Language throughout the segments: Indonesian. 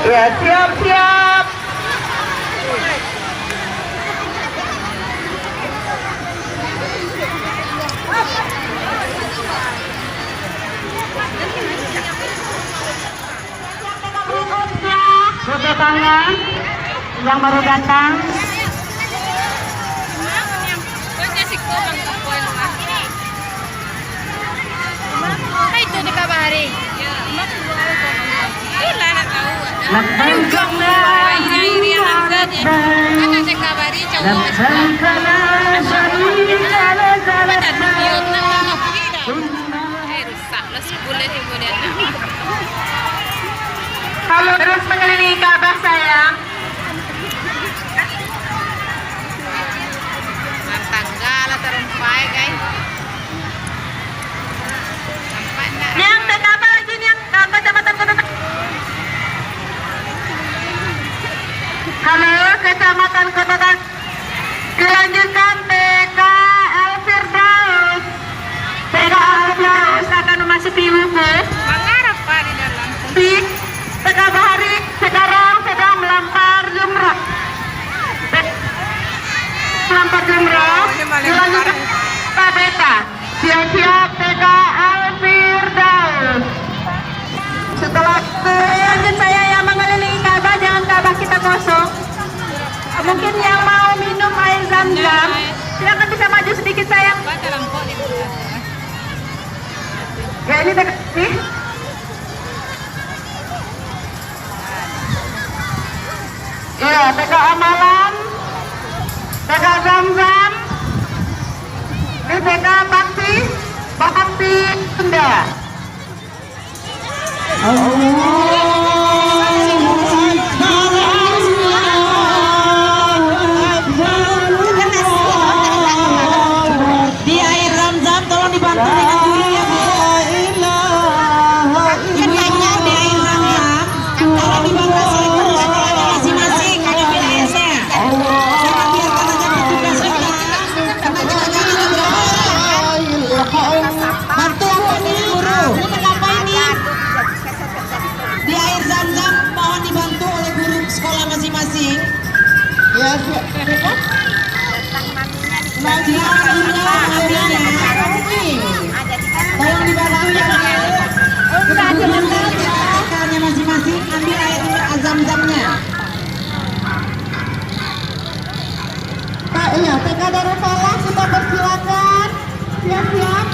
Ya, siap-siap. Foto tangan yang baru datang. Itu di Kabahari. Gila nak tahu. Kalau terus mengelilingi Ka'bah sayang. Tanggal terumpai guys. Yang TKP lagi nih yang kecamatan Kota. Halo kecamatan Kota. Dilanjutkan TK Al Firdaus. TK Al Firdaus akan memasuki wukuf. Mengharap Pak di dalam. TK Bahari sekarang sedang melempar jumrah. Melempar jumrah. Dilanjutkan KBK. Siap-siap TK Al Firdaus. Setelah lanjut saya yang mengelilingi Ka'bah, jangan Ka'bah kita kosong. Mungkin yang mau minum air zam-zam, silakan bisa maju sedikit sayang. Ya ini dekat sih. Iya, TK Amalan, TK Zam-Zam, di TK Bakti Sunda. Di air Zam-Zam tolong dibantu dengan guru ya Bu. Ibu-ibu di air Zam-Zam tolong dibantu masing-masing ada wilayahnya. Jangan biarkan aja petugas kita. Bantu ini guru. Kenapa ini? Di air Zam-Zam mohon dibantu oleh guru sekolah masing-masing. Ya, tolong dibantu ya. Udah aja TK-nya masing-masing ambil air Zam-Zamnya. Pak, iya, TK Darul Falah kita persilakan. Siap-siap.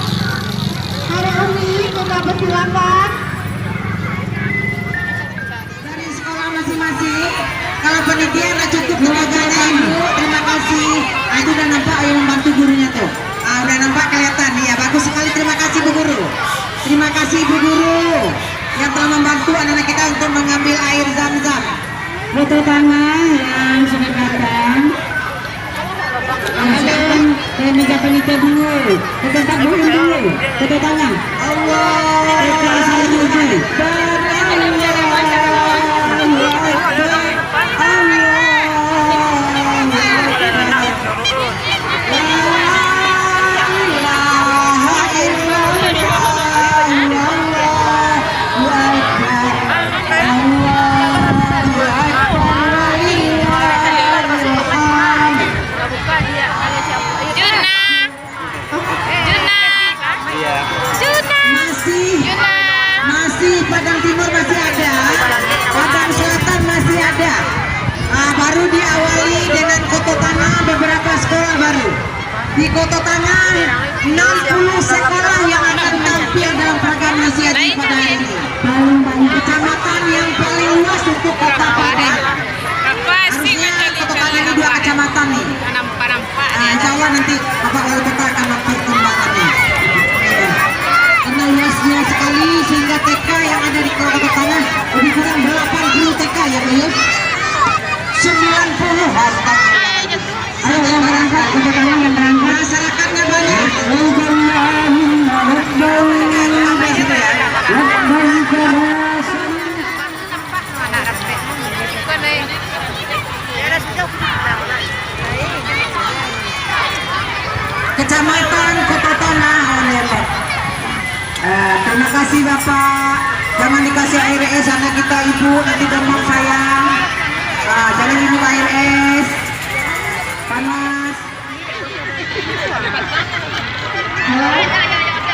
Hari ini kita persilakan. Dari sekolah masing-masing. Kalau penitia nggak cukup tenaganya Ibu, terima kasih. Itu udah nampak, ayo membantu gurunya tuh. Udah nampak kelihatan, ya bagus sekali. Terima kasih Bu Guru. Terima kasih Bu Guru yang telah membantu anak-anak kita untuk mengambil air Zam-Zam. Foto tangan yang sudah datang. Saya minta penitia dulu. Tetap dulu. Foto tangan. Allah. Saya tuju. Padang Timur masih ada, Padang Selatan masih ada. Baru diawali dengan Koto Tanah beberapa sekolah baru. Di Koto Tanah 60 sekolah yang akan tampil dalam program Nasihat pada hari ini. Kecamatan yang paling luas untuk Kota Padang. Harusnya Koto Tanah ini 2 kecamatan nih. Insya Allah nanti Bapak Wali Kota akan melakukan kembangannya. Karena luasnya sekali sehingga TK yang ada di Kota Tanah lebih kurang 80 TK ya Bu. 90 ayo yang berangkat Kota Tanah yang berangkat. Masyarakatnya banyak. Kecamatan Kota Tanah oleh terima kasih Bapak Jangan dikasih air es anak kita ibu, nanti demam sayang. Nah, jangan minum air es. Panas.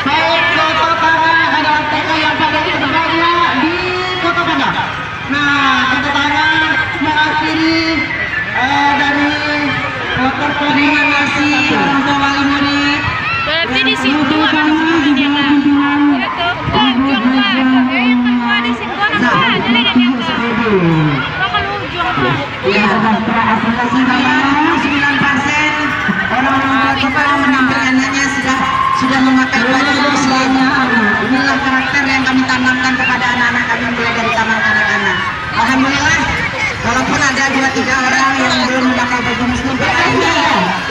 Baik, Kota Tara ada TK yang pada sebagainya di Kota Tara. Nah, Kota Tara mengakhiri dari pertandingan nasi orang tua wali murid. Berarti di situ ada semuanya kan? Itu ujung lah. Di situ apa? Jadi ada yang bakal ujung apa? Iya, sudah 9% orang-orang kita menampil anaknya sudah memakai baju muslimnya. Inilah karakter yang kami tanamkan kepada anak-anak kami mulai dari taman anak-anak. Alhamdulillah, walaupun ada 2-3 orang yang belum memakai baju muslim,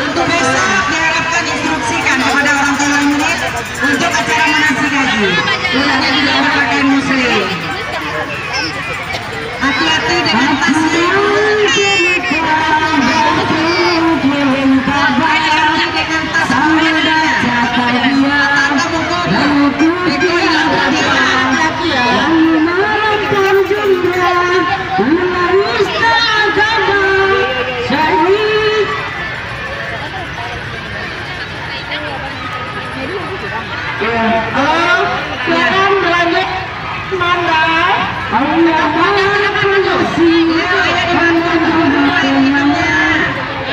untuk besok diharapkan instruksikan kepada orang tua murid untuk acara manasik haji. Ulangnya juga berpakaian muslim. Hati-hati dengan tasnya.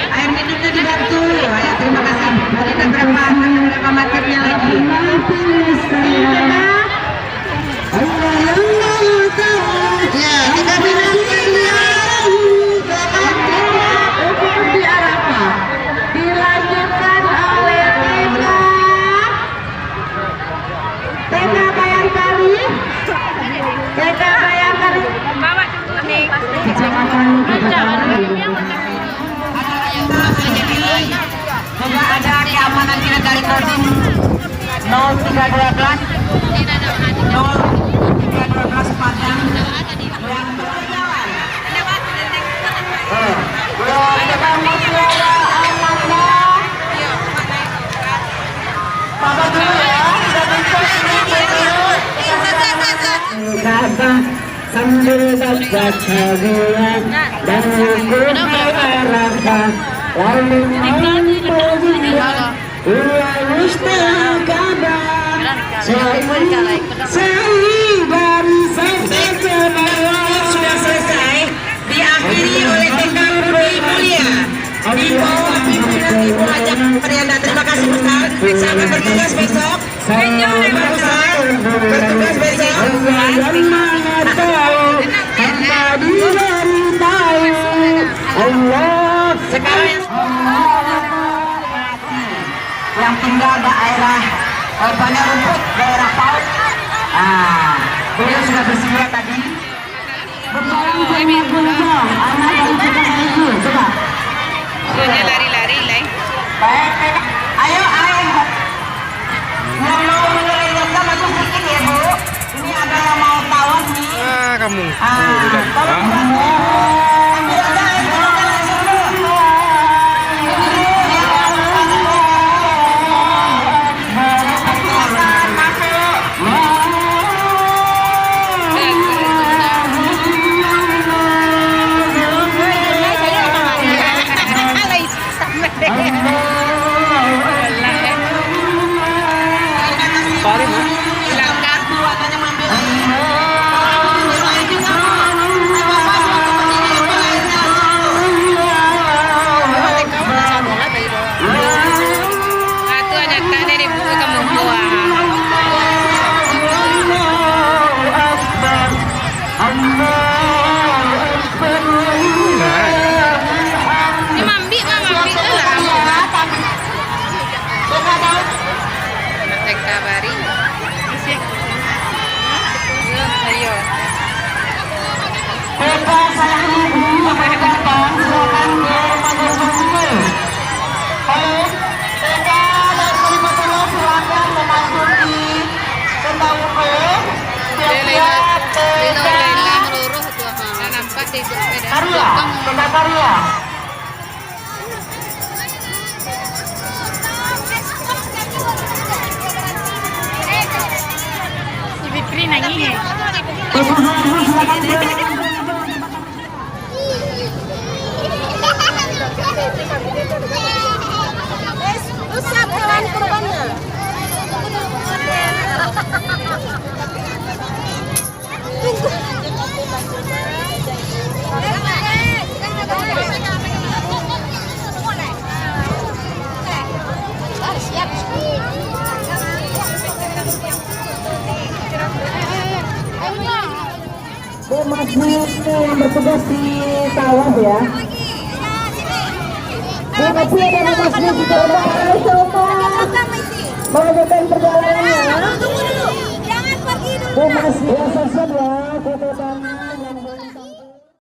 Air minumnya dibantu. Ya, terima kasih. Ada berapa marketnya lagi? Ya, kita di Arafah dilanjutkan oleh TK Bayangkari. TK Bayangkari. Bawa nih. Juga ada keamanan kita dari kodim 0312 0312 Padang yang berjalan. Papa dulu ya, sambil baca caduan dan hukum Arafah lalu mengumpulkan uang mustakabah sudah selesai diakhiri oleh TK Rudi Mulia di bawah pimpinan Ibu Haja Prianda. Terima kasih besar. Selamat bertugas besok. Bertugas besok. Allah sekarang yang tinggal daerah Bandar Rumput, daerah PAUD. Beliau sudah bersedia tadi. Anak yang kita itu coba. Sudah lari-lari lah. Baik, ayo ayo. Yang mau menyelesaikan maju sedikit ya Bu. Ini ada yang mau tawar nih. Kamu. Ambil aja air minumnya langsung dulu. Si Fitri nangis. Usap hewan kurbannya. Siap. Mas yang bertugas di sawah ya. Terima kasih ada Mas di coba melanjutkan perjalanannya. Tunggu dulu. Jangan pergi dulu. Mas ya siap ya, Kota Tanah.